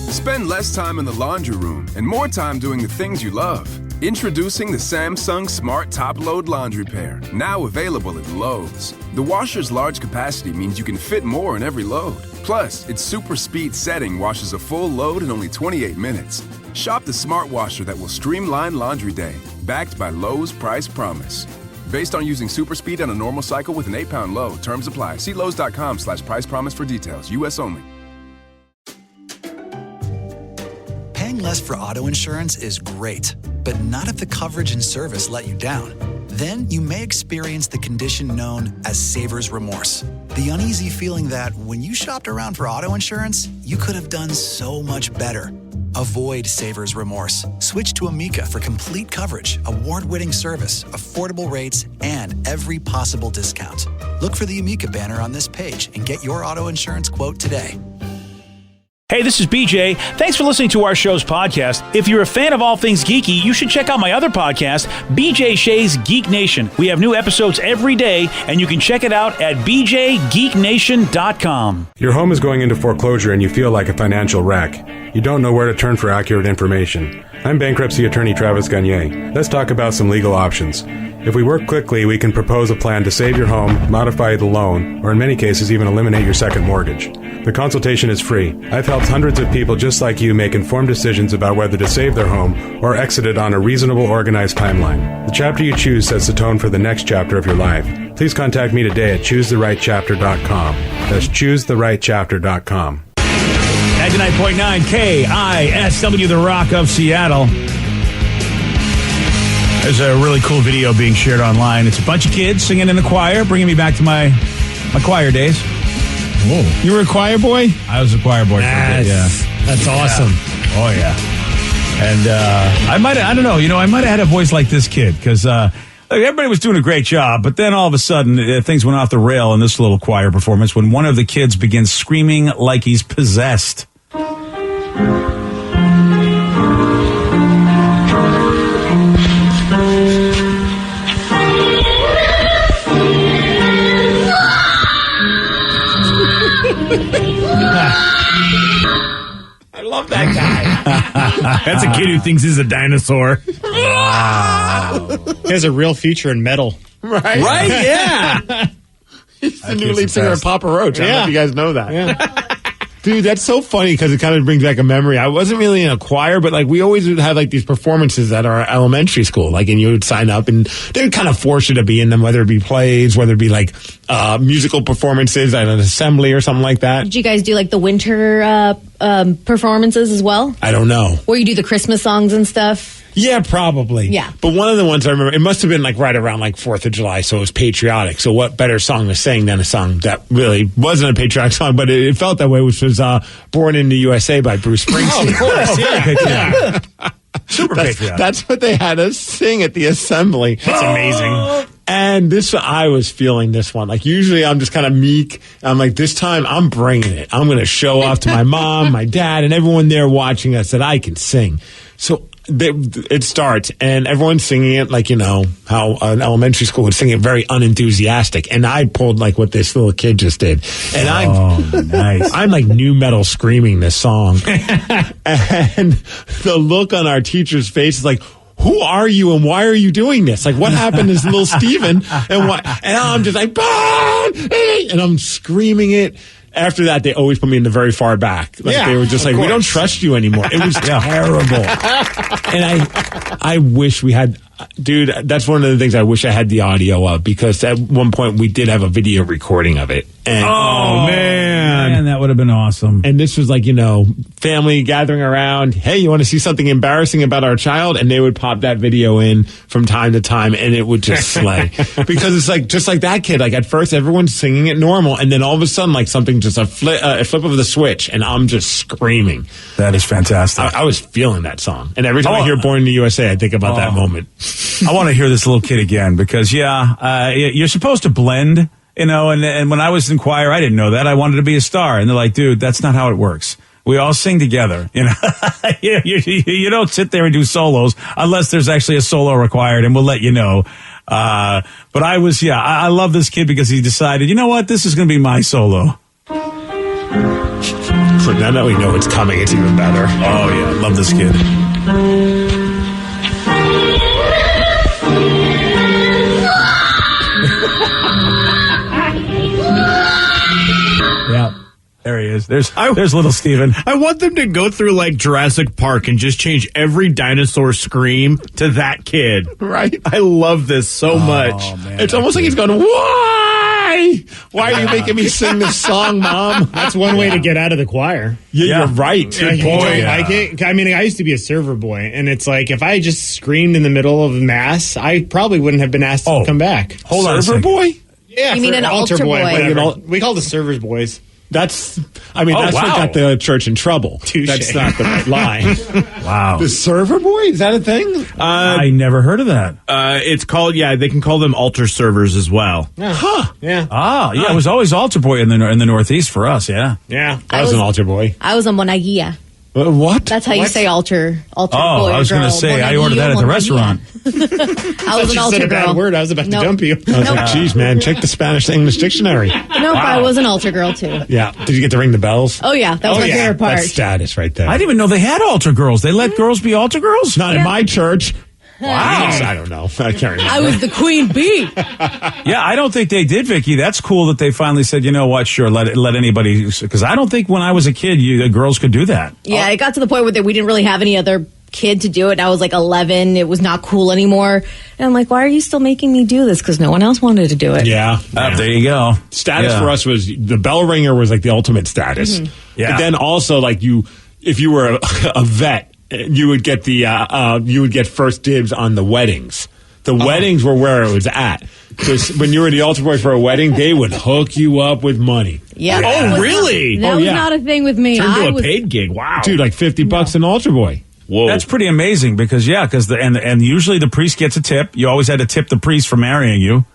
Spend less time in the laundry room and more time doing the things you love. Introducing the Samsung Smart Top Load Laundry Pair, now available at Lowe's. The washer's large capacity means you can fit more in every load. Plus, its super speed setting washes a full load in only 28 minutes. Shop the smart washer that will streamline laundry day, backed by Lowe's Price Promise. Based on using super speed on a normal cycle with an 8-pound load. Terms apply. See Lowe's.com/price promise for details. U.S. only. Paying less for auto insurance is great, but not if the coverage and service let you down. Then you may experience the condition known as saver's remorse. The uneasy feeling that when you shopped around for auto insurance, you could have done so much better. Avoid saver's remorse. Switch to Amica for complete coverage, award-winning service, affordable rates, and every possible discount. Look for the Amica banner on this page and get your auto insurance quote today. Hey, this is BJ. Thanks for listening to our show's podcast. If you're a fan of all things geeky, you should check out my other podcast, BJ Shea's Geek Nation. We have new episodes every day, and you can check it out at bjgeeknation.com. Your home is going into foreclosure and you feel like a financial wreck. You don't know where to turn for accurate information. I'm bankruptcy attorney Travis Gagne. Let's talk about some legal options. If we work quickly, we can propose a plan to save your home, modify the loan, or in many cases even eliminate your second mortgage. The consultation is free. I've helped hundreds of people just like you make informed decisions about whether to save their home or exit it on a reasonable, organized timeline. The chapter you choose sets the tone for the next chapter of your life. Please contact me today at choosetherightchapter.com. That's choosetherightchapter.com. 99.9 KISW, the Rock of Seattle. There's a really cool video being shared online. It's a bunch of kids singing in the choir, bringing me back to my choir days. Whoa. You were a choir boy? I was a choir boy for a bit, yeah. That's awesome. Yeah. Oh, yeah. And I might have had a voice like this kid, because everybody was doing a great job, but then all of a sudden, things went off the rail in this little choir performance when one of the kids begins screaming like he's possessed. I love that guy. That's a kid who thinks he's a dinosaur. Wow. He has a real future in metal. Right? Right? Yeah. He's the new lead singer of Papa Roach. I don't know if you guys know that. Yeah. Dude, that's so funny because it kind of brings back a memory. I wasn't really in a choir, but like we always would have like these performances at our elementary school. Like, and you would sign up and they would kind of force you to be in them, whether it be plays, whether it be like musical performances at an assembly or something like that. Did you guys do like the winter performances as well? I don't know. Where you do the Christmas songs and stuff? Yeah, probably. Yeah. But one of the ones I remember, it must have been like right around like 4th of July, so it was patriotic. So what better song to sing than a song that really wasn't a patriotic song, but it felt that way, which was Born in the USA by Bruce Springsteen. Oh, of course, yeah. Super patriotic. That's what they had us sing at the assembly. That's amazing. And I was feeling this one. Like, usually I'm just kind of meek. I'm like, this time I'm bringing it. I'm going to show off to my mom, my dad, and everyone there watching us that I can sing. So it starts, and everyone's singing it like, you know, how an elementary school would sing it, very unenthusiastic. And I pulled like what this little kid just did. And I'm like new metal screaming this song. And the look on our teacher's face is like, who are you and why are you doing this? Like, what happened to little Steven? And I'm just like, and I'm screaming it. After that, they always put me in the very far back. Like, they were just like, we don't trust you anymore. It was terrible. And I wish we had, dude, that's one of the things I wish I had the audio of, because at one point we did have a video recording of it. And, man, that would have been awesome. And this was like, you know, family gathering around. Hey, you want to see something embarrassing about our child? And they would pop that video in from time to time, and it would just slay. Because it's like, just like that kid. Like, at first, everyone's singing it normal, and then all of a sudden, like, something just a flip of the switch, and I'm just screaming. That is fantastic. I was feeling that song. And every time I hear Born in the USA, I think about that moment. I want to hear this little kid again, because, you're supposed to blend. You know, and when I was in choir, I didn't know that. I wanted to be a star. And they're like, dude, that's not how it works. We all sing together. You know, you don't sit there and do solos unless there's actually a solo required, and we'll let you know. But I love this kid because he decided, you know what, this is going to be my solo. Now that we know what's coming, it's even better. Oh, yeah. Love this kid. Yeah. There he is. There's little Steven. I want them to go through like Jurassic Park and just change every dinosaur scream to that kid. Right? I love this so much. Man, It's almost like he's going, why? Why are you making me sing this song, Mom? That's one way to get out of the choir. Yeah, you're right. Good boy. Like it. I mean, I used to be a server boy, and it's like if I just screamed in the middle of mass, I probably wouldn't have been asked to come back. Hold on a Server second. boy? Yeah, You mean for an altar boy? whatever. We call the servers boys. That's wow. what got the church in trouble. Touche. That's not the right line. Wow. The server boy? Is that a thing? I never heard of that. It's called, they can call them altar servers as well. Huh. Yeah. Ah, yeah, it was always altar boy in the Northeast for us, yeah. Yeah. I was an altar boy. I was a monaguilla. What? That's how you say altar boy. Oh, I was going to say, I ordered that at the restaurant. I was an You altar said a girl. bad word. I was about to Nope. jump you. I was like, geez, man, check the Spanish English dictionary. Nope, I was an altar girl too. Yeah. Did you get to ring the bells? Oh yeah, that was my favorite part. That's status right there. I didn't even know they had altar girls. They let girls be altar girls? Not in my church. Wow. I don't know. I can't remember. I was the queen bee. Yeah, I don't think they did, Vicky. That's cool that they finally said, you know what, sure, let anybody, because I don't think when I was a kid, girls could do that. Yeah, it got to the point where we didn't really have any other kid to do it. I was like 11. It was not cool anymore. And I'm like, why are you still making me do this? Because no one else wanted to do it. Yeah. There you go. Status Yeah. for us was the bell ringer was like the ultimate status. Yeah. But then also like if you were a vet, you would get you would get first dibs on the weddings. The weddings were where it was at. Because when you were the altar boy for a wedding, they would hook you up with money. Yeah. Oh, really? That Oh, was yeah. not a thing with me. Turned to I a was, paid gig. Wow. Dude, like $50 an altar boy. Whoa. That's pretty amazing because and usually the priest gets a tip. You always had to tip the priest for marrying you.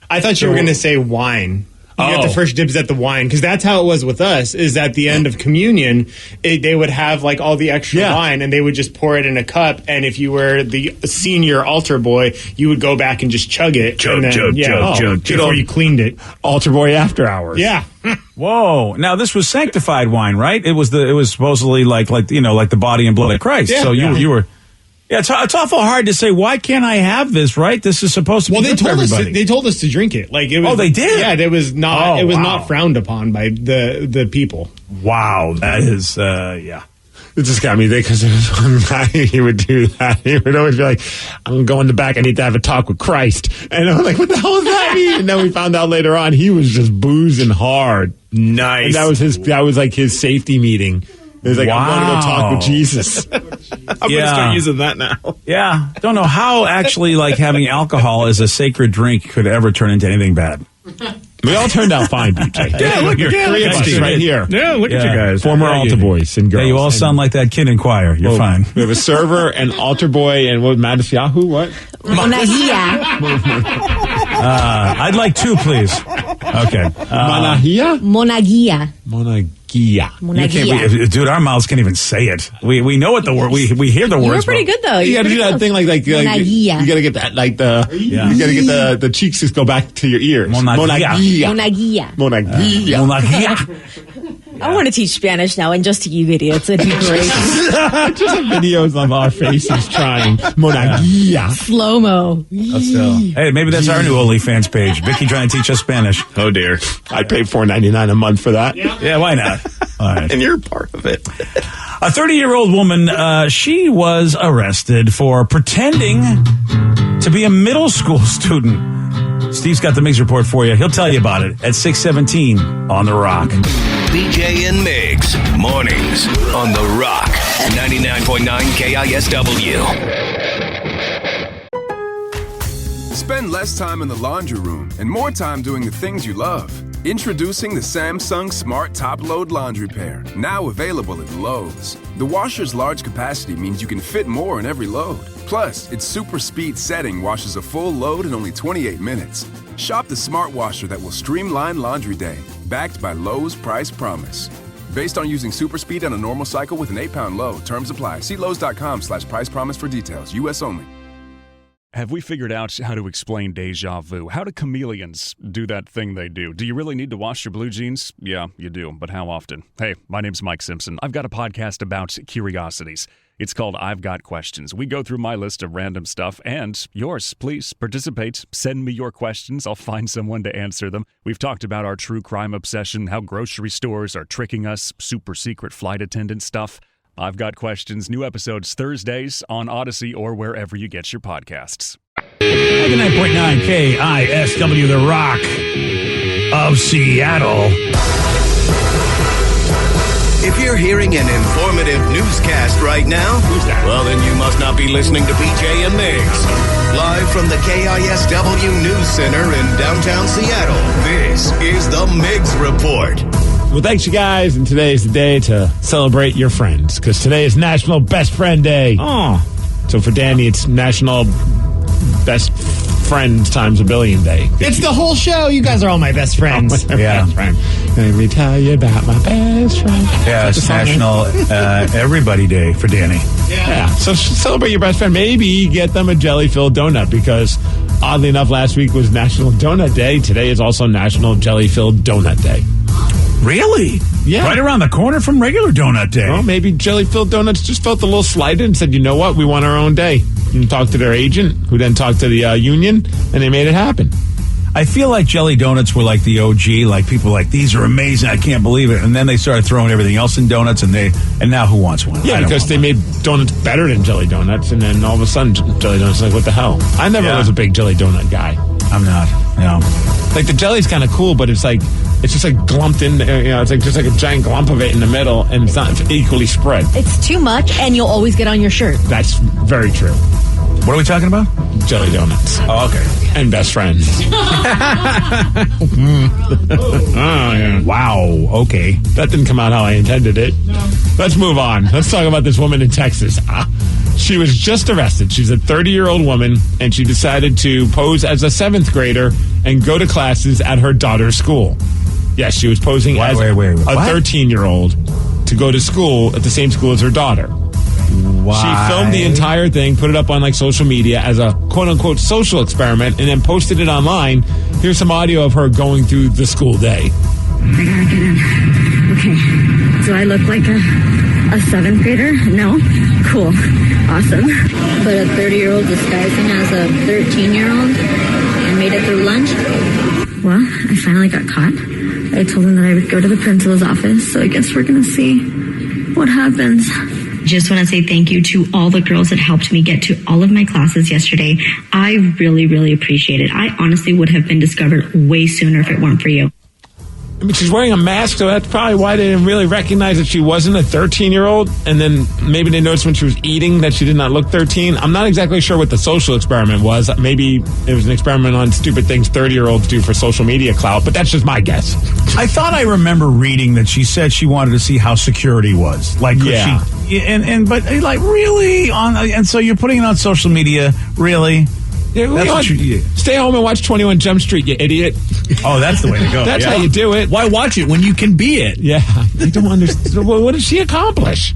I thought you were going to say wine. You got the first dibs at the wine because that's how it was with us. Is at the end of communion, they would have like all the extra wine and they would just pour it in a cup. And if you were the senior altar boy, you would go back and just chug it. Chug, and then, chug, before you cleaned it. Altar boy after hours. Yeah. Whoa! Now this was sanctified wine, right? It was supposedly like the body and blood of Christ. Yeah. So you were. Yeah, it's awful hard to say. Why can't I have this? Right? This is supposed to be good for everybody. They told us to drink it. Like it was. Oh, they did? Yeah, it was not. Oh, it was wow. not frowned upon by the people. Wow, that is yeah. It just got me there because there was one guy, he would do that. He would always be like, I'm going to go in the back. I need to have a talk with Christ. And I'm like, what the hell does that mean? And then we found out later on he was just boozing hard. Nice. And that was like his safety meeting. It was like, I want to go talk with Jesus. I'm going to start using that now. Yeah, don't know how actually having alcohol as a sacred drink could ever turn into anything bad. We all turned out fine, BJ. Yeah, look at three of us right here. Yeah, look at you guys. Former altar boys and girls. Yeah, you all sound like that kid in choir. You're fine. We have a server, an altar boy, and what? Yahoo? What? Monaguilla. I'd like two, please. Okay. Manahia? Monaguilla. Monagia. You can't, Monaguilla. dude, our mouths can't even say it. We know what the word. We hear the You words. were pretty good though. You got to do that thing like Monaguilla. you got to get that you got to get the cheeks just go back to your ears. Monaguilla. Monaguilla. Monagia. Monaguilla. I want to teach Spanish now, and just to you idiots, it'd be great. Just videos of our faces trying. Monagia. Slow mo. Hey, maybe that's our new OnlyFans page. Vicky trying to teach us Spanish. Oh, dear. I'd pay $4.99 a month for that. Yeah, why not? All right. And you're part of it. A 30-year-old woman, she was arrested for pretending to be a middle school student. Steve's got the Migs report for you. He'll tell you about it at 6:17 on The Rock. BJ and Migs, mornings on The Rock, 99.9 KISW. Spend less time in the laundry room and more time doing the things you love. Introducing the Samsung Smart Top Load Laundry Pair, now available at Lowe's. The washer's large capacity means you can fit more in every load. Plus, its super speed setting washes a full load in only 28 minutes. Shop the smart washer that will streamline laundry day, backed by Lowe's Price Promise. Based on using super speed on a normal cycle with an 8-pound load, terms apply. See Lowe's.com/price promise for details. U.S. only. Have we figured out how to explain deja vu? How do chameleons do that thing they do? Do you really need to wash your blue jeans? Yeah, you do, but how often? Hey, my name's Mike Simpson. I've got a podcast about curiosities. It's called I've Got Questions. We go through my list of random stuff and yours. Please participate. Send me your questions. I'll find someone to answer them. We've talked about our true crime obsession, how grocery stores are tricking us, super secret flight attendant stuff. I've Got Questions. New episodes Thursdays on Odyssey or wherever you get your podcasts. 99.9 KISW, The Rock of Seattle. If you're hearing an informative newscast right now, well, then you must not be listening to BJ and Migs. Live from the KISW News Center in downtown Seattle, this is the Migs Report. Well, thanks, you guys, and today is the day to celebrate your friends, because today is National Best Friend Day. Oh. So for Danny, it's National Best Friends times a billion day. It's the whole show. You guys are all my best friends. Yeah. Best friend. Let me tell you about my best friend. Yeah, it's National Everybody Day for Danny. Yeah. So celebrate your best friend. Maybe get them a jelly-filled donut, because oddly enough, last week was National Donut Day. Today is also National Jelly-Filled Donut Day. Really? Yeah. Right around the corner from regular donut day. Well, maybe Jelly-Filled Donuts just felt a little slighted and said, you know what, we want our own day. And talked to their agent, who then talked to the union, and they made it happen. I feel like jelly donuts were like the OG. Like, people were like, these are amazing, I can't believe it. And then they started throwing everything else in donuts, and now who wants one? Yeah, because they made donuts better than jelly donuts, and then all of a sudden jelly donuts, like, what the hell? I never was a big jelly donut guy. I'm not. No. Like, the jelly's kind of cool, but it's just like glumped in there, it's like just like a giant glump of it in the middle, and it's not equally spread. It's too much, and you'll always get on your shirt. That's very true. What are we talking about? Jelly donuts. Oh, okay. And best friends. Oh, yeah. Wow. Okay. That didn't come out how I intended it. Let's move on. Let's talk about this woman in Texas. She was just arrested. She's a 30-year-old woman, and she decided to pose as a 7th grader and go to classes at her daughter's school. Yes, she was posing as a 13-year-old to go to school at the same school as her daughter. Why? She filmed the entire thing, put it up on social media as a quote-unquote social experiment, and then posted it online. Here's some audio of her going through the school day. I gotta get in. Okay. Do I look like a 7th grader? No? Cool. Awesome. But a 30-year-old disguising as a 13-year-old and made it through lunch? Well, I finally got caught. I told him that I would go to the principal's office, so I guess we're gonna see what happens. Just want to say thank you to all the girls that helped me get to all of my classes yesterday. I really, really appreciate it. I honestly would have been discovered way sooner if it weren't for you. I mean, she's wearing a mask, so that's probably why they didn't really recognize that she wasn't a 13-year-old. And then maybe they noticed when she was eating that she did not look 13. I'm not exactly sure what the social experiment was. Maybe it was an experiment on stupid things 30-year-olds do for social media clout, but that's just my guess. I thought I remember reading that she said she wanted to see how security was. Like, yeah. But like, really? And so you're putting it on social media, really? Yeah, stay home and watch 21 Jump Street, you idiot. Oh, that's the way to go. That's how you do it. Why watch it when you can be it? Yeah, I don't understand. What did she accomplish?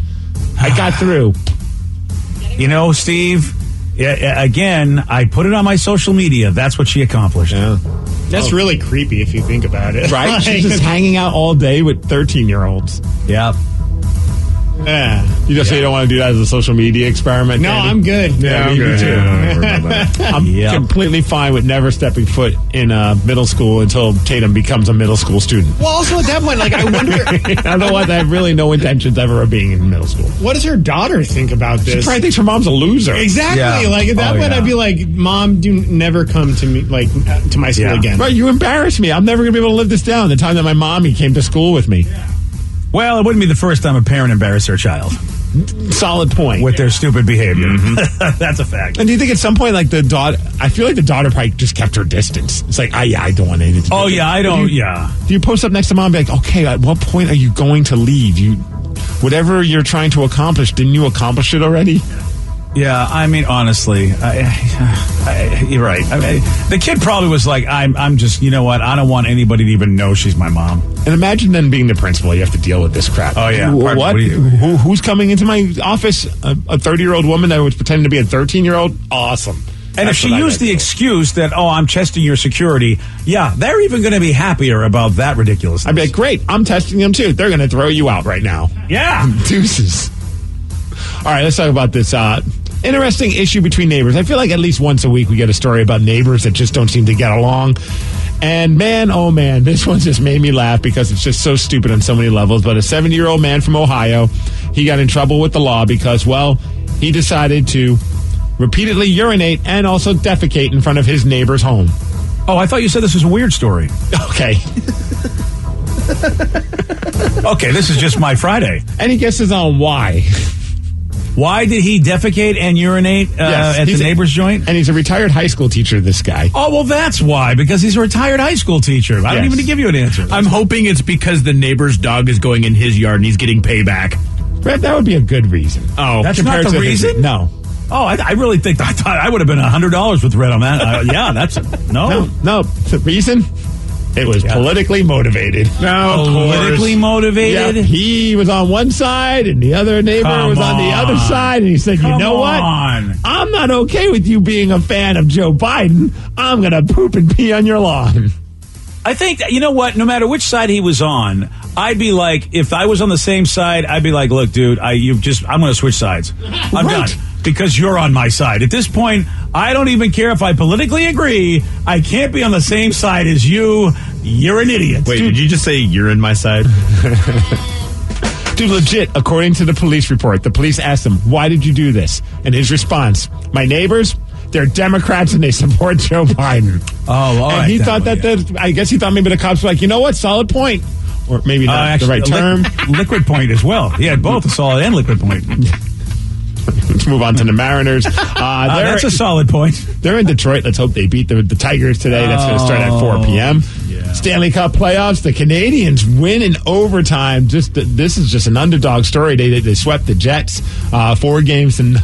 I got through. You know, Steve, again, I put it on my social media. That's what she accomplished. Yeah. That's really creepy if you think about it. Right? She's just hanging out all day with 13-year-olds. Yeah. Yeah. You just say you don't want to do that as a social media experiment? No, Andy? I'm good. Yeah, me good. too. Yeah, I'm completely fine with never stepping foot in middle school until Tatum becomes a middle school student. Well, also at that point, like, I wonder... Otherwise, I have really no intentions ever of being in middle school. What does her daughter think about this? She probably thinks her mom's a loser. Exactly. Yeah. Like, at that point, I'd be like, Mom, never come to me, like, to my school again. Right, you embarrass me. I'm never going to be able to live this down. The time that my mommy came to school with me. Well, it wouldn't be the first time a parent embarrassed their child. Solid point. With their stupid behavior. Mm-hmm. That's a fact. And do you think at some point, like, the daughter, I feel like the daughter probably just kept her distance. It's like, I don't want anything to do with it. I don't, Do you post up next to mom and be like, okay, at what point are you going to leave? Whatever you're trying to accomplish, didn't you accomplish it already? Yeah, I mean, honestly, you're right. I mean, the kid probably was like, I'm just, you know what? I don't want anybody to even know she's my mom. And imagine then being the principal. You have to deal with this crap. Oh, yeah. What? Who's coming into my office? A 30-year-old woman that was pretending to be a 13-year-old? Awesome. And if she used the excuse that, I'm testing your security, they're even going to be happier about that ridiculousness. I'd be like, great, I'm testing them too. They're going to throw you out right now. Yeah. Deuces. All right, let's talk about this interesting issue between neighbors. I feel like at least once a week we get a story about neighbors that just don't seem to get along. And man, oh man, this one just made me laugh because it's just so stupid on so many levels. But a 70-year-old man from Ohio, he got in trouble with the law because, he decided to repeatedly urinate and also defecate in front of his neighbor's home. Oh, I thought you said this was a weird story. Okay. Okay, this is just my Friday. Any guesses on why? Why did he defecate and urinate at the neighbor's joint? And he's a retired high school teacher, this guy. Oh, well, that's why, because he's a retired high school teacher. I don't even give you an answer. I'm hoping it's because the neighbor's dog is going in his yard and he's getting payback. That would be a good reason. Oh, that's not the reason? No. Oh, I really think I thought I would have been $100 with Red on that. That's no. The reason? It was politically motivated. No, politically motivated? Yeah, he was on one side and the other neighbor was on the other side. And he said, you know what? I'm not okay with you being a fan of Joe Biden. I'm going to poop and pee on your lawn. I think, you know what? No matter which side he was on, I'd be like, if I was on the same side, I'd be like, look, dude, I'm going to switch sides. I'm done. Because you're on my side. At this point, I don't even care if I politically agree. I can't be on the same side as you. You're an idiot. Wait, did you just say you're in my side? Dude, legit, according to the police report, the police asked him, why did you do this? And his response, my neighbors, they're Democrats and they support Joe Biden. Oh, all right. And he thought I guess he thought maybe the cops were like, you know what, solid point. Or maybe not actually, the right term. Liquid point as well. He had both a solid and liquid point. Let's move on to the Mariners. That's a solid point. They're in Detroit. Let's hope they beat the Tigers today. That's going to start at 4 p.m. Yeah. Stanley Cup playoffs. The Canadians win in overtime. This is just an underdog story. They swept the Jets 4-0 in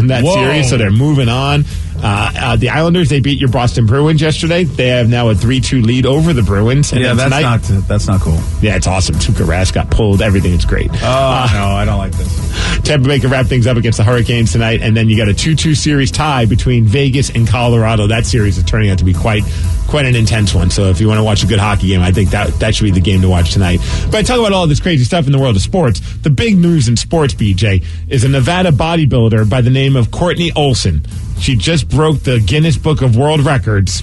that series, so they're moving on. The Islanders, they beat your Boston Bruins yesterday. They have now a 3-2 lead over the Bruins. And that's not cool. Yeah, it's awesome. Tuukka Rask got pulled. Everything is great. No, I don't like this. Tampa Bay can wrap things up against the Hurricanes tonight, and then you got a 2-2 series tie between Vegas and Colorado. That series is turning out to be quite an intense one. So if you want to watch a good hockey game, I think that should be the game to watch tonight. But I talk about all this crazy stuff in the world of sports. The big news in sports, BJ, is a Nevada bodybuilder by the name of Courtney Olson. She just broke the Guinness Book of World Records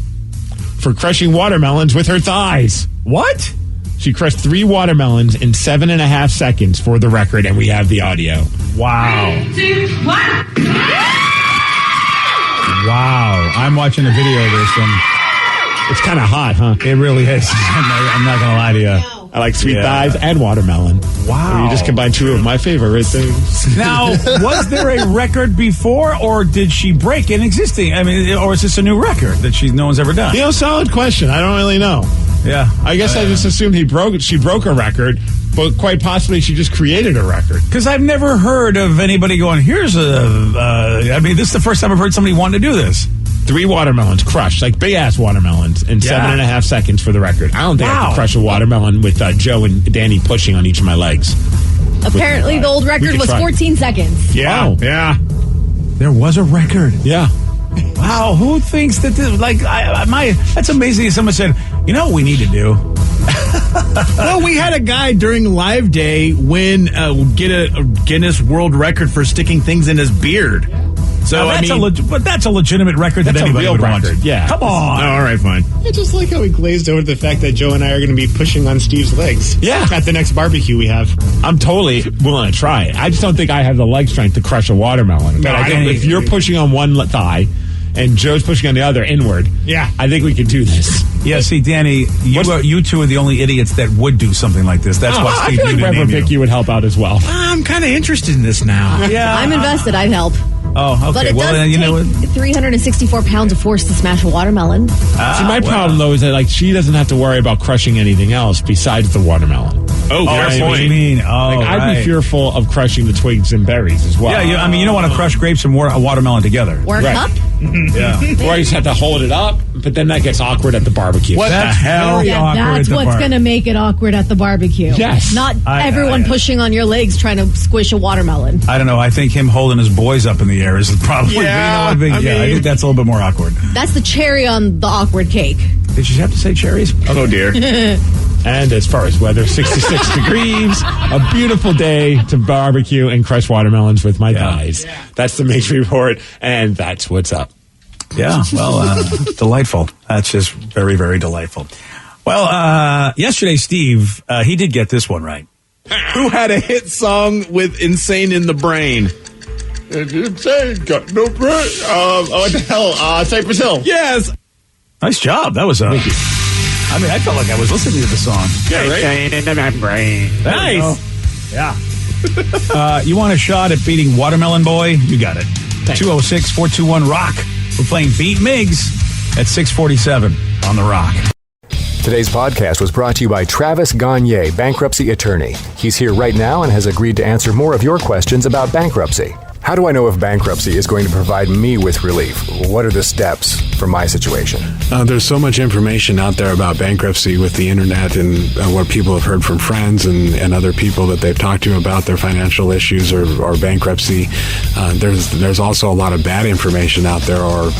for crushing watermelons with her thighs. What? She crushed 3 watermelons in 7.5 seconds for the record, and we have the audio. Wow. 3, 2, 1. Wow. I'm watching a video of this, and it's kind of hot, huh? It really is. I'm not going to lie to you. I like sweet thighs and watermelon. Wow. You just combined 2 of my favorite things. Now, was there a record before, or did she break an existing? I mean, or is this a new record that no one's ever done? Solid question. I don't really know. Yeah. I guess I just assumed she broke a record, but quite possibly she just created a record. Because I've never heard of anybody going, this is the first time I've heard somebody wanting to do this. 3 watermelons crushed, like big-ass watermelons, in 7.5 seconds for the record. I don't think I could crush a watermelon with Joe and Danny pushing on each of my legs. Apparently, the old record was 14 seconds. Yeah. Oh. Yeah. There was a record. Yeah. Wow, who thinks that this, that's amazing. Someone said, you know what we need to do? Well, we had a guy during Live Day get a Guinness World Record for sticking things in his beard. So but that's a legitimate record that anybody would want. Yeah. Come on. All right, fine. I just like how he glazed over the fact that Joe and I are going to be pushing on Steve's legs. Yeah. At the next barbecue we have. I'm totally willing to try it. I just don't think I have the leg strength to crush a watermelon. But I think if you're pushing on one thigh and Joe's pushing on the other inward, I think we can do this. Yeah, see, Danny, you two are the only idiots that would do something like this. That's why Steve I feel like Reverend Vicky would help out as well. I'm kind of interested in this now. Yeah. I'm invested. I'd help. Oh, okay. But it does take 364 pounds of force to smash a watermelon. See, my problem, though, is that she doesn't have to worry about crushing anything else besides the watermelon. Oh, fair point. What you mean? Oh, Like, I'd right. be fearful of crushing the twigs and berries as well. Yeah, you don't want to crush grapes and watermelon together. Or a Right. cup? Yeah. Or you just have to hold it up, but then that gets awkward at the barbecue. What the hell? Yeah, Awkward at that's the what's bar. going to make it awkward at the barbecue. Yes. Not I- everyone pushing on your legs trying to squish a watermelon. I don't know. I think him holding his boys up in the air is probably. Yeah, I think that's a little bit more awkward. That's the cherry on the awkward cake. Did you have to say cherries? Oh, dear. And as far as weather, 66 degrees, a beautiful day to barbecue and crush watermelons with my guys. That's the Mix Report, and that's what's up. Yeah, well, delightful. That's just very, very delightful. Well, yesterday, Steve, he did get this one right. Who had a hit song with Insane in the Brain? Insane, got no brain. What the hell? Cypress Hill. Yes. Nice job. That was, Thank you. I mean, I felt like I was listening to the song. Yeah, right. In my brain. Nice. Yeah. You want a shot at beating Watermelon Boy? You got it. 206-421-ROCK. We're playing Beat Miggs at 647 on The Rock. Today's podcast was brought to you by Travis Gagne, bankruptcy attorney. He's here right now and has agreed to answer more of your questions about bankruptcy. How do I know if bankruptcy is going to provide me with relief? What are the steps for my situation? There's so much information out there about bankruptcy with the internet and what people have heard from friends and other people that they've talked to about their financial issues or bankruptcy. There's also a lot of bad information out there or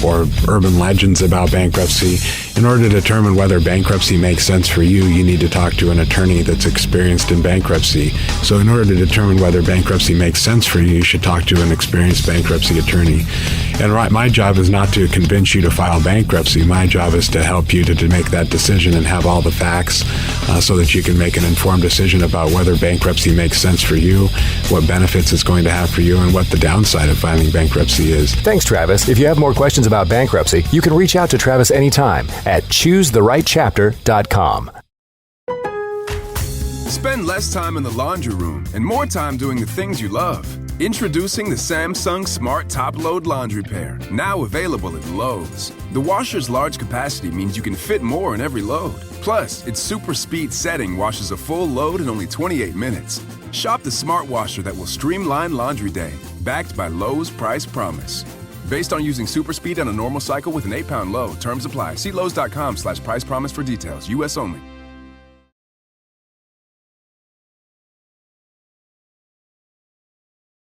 urban legends about bankruptcy. In order to determine whether bankruptcy makes sense for you, you need to talk to an attorney that's experienced in bankruptcy. So in order to determine whether bankruptcy makes sense for you, you should talk to an experienced bankruptcy attorney. And my job is not to convince you to file bankruptcy. My job is to help you to make that decision and have all the facts so that you can make an informed decision about whether bankruptcy makes sense for you, what benefits it's going to have for you, and what the downside of filing bankruptcy is. Thanks, Travis. If you have more questions about bankruptcy, you can reach out to Travis anytime at choosetherightchapter.com. Spend less time in the laundry room and more time doing the things you love. Introducing the Samsung Smart Top Load Laundry Pair, now available at Lowe's. The washer's large capacity means you can fit more in every load. Plus, its super speed setting washes a full load in only 28 minutes. Shop the smart washer that will streamline laundry day, backed by Lowe's Price Promise. Based on using super speed on a normal cycle with an 8-pound load, terms apply. See Lowe's.com/price promise for details. U.S. only.